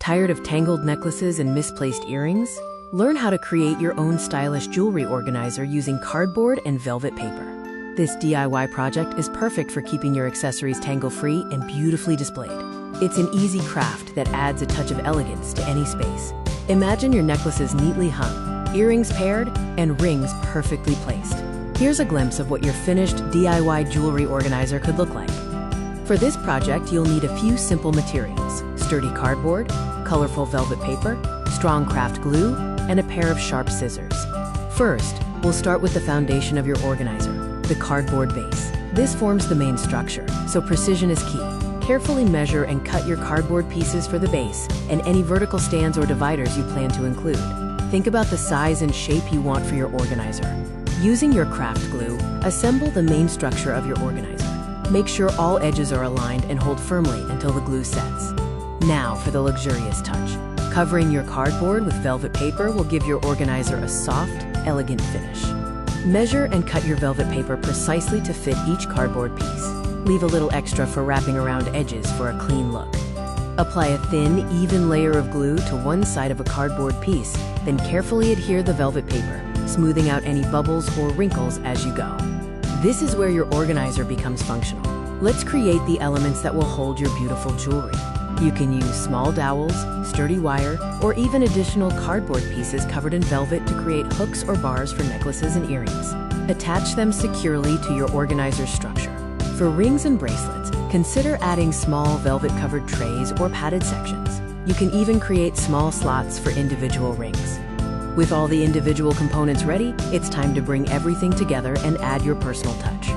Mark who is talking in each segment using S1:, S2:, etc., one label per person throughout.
S1: Tired of tangled necklaces and misplaced earrings? Learn how to create your own stylish jewelry organizer using cardboard and velvet paper. This DIY project is perfect for keeping your accessories tangle-free and beautifully displayed. It's an easy craft that adds a touch of elegance to any space. Imagine your necklaces neatly hung, earrings paired, and rings perfectly placed. Here's a glimpse of what your finished DIY jewelry organizer could look like. For this project, you'll need a few simple materials: sturdy cardboard, colorful velvet paper, strong craft glue, and a pair of sharp scissors. First, we'll start with the foundation of your organizer, the cardboard base. This forms the main structure, so precision is key. Carefully measure and cut your cardboard pieces for the base and any vertical stands or dividers you plan to include. Think about the size and shape you want for your organizer. Using your craft glue, assemble the main structure of your organizer. Make sure all edges are aligned and hold firmly until the glue sets. Now for the luxurious touch. Covering your cardboard with velvet paper will give your organizer a soft, elegant finish. Measure and cut your velvet paper precisely to fit each cardboard piece. Leave a little extra for wrapping around edges for a clean look. Apply a thin, even layer of glue to one side of a cardboard piece, then carefully adhere the velvet paper, smoothing out any bubbles or wrinkles as you go. This is where your organizer becomes functional. Let's create the elements that will hold your beautiful jewelry. You can use small dowels, sturdy wire, or even additional cardboard pieces covered in velvet to create hooks or bars for necklaces and earrings. Attach them securely to your organizer's structure. For rings and bracelets, consider adding small velvet-covered trays or padded sections. You can even create small slots for individual rings. With all the individual components ready, it's time to bring everything together and add your personal touch.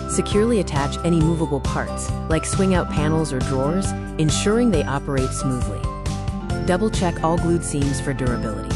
S1: Securely attach any movable parts, like swing-out panels or drawers, ensuring they operate smoothly. Double-check all glued seams for durability.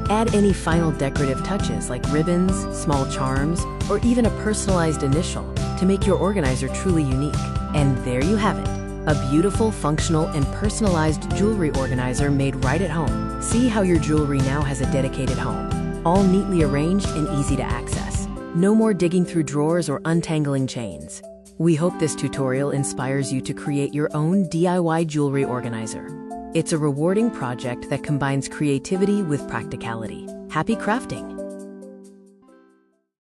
S1: Add any final decorative touches like ribbons, small charms, or even a personalized initial to make your organizer truly unique. And there you have it, a beautiful, functional, and personalized jewelry organizer made right at home. See how your jewelry now has a dedicated home, all neatly arranged and easy to access. No more digging through drawers or untangling chains. We hope this tutorial inspires you to create your own DIY jewelry organizer. It's a rewarding project that combines creativity with practicality. Happy crafting!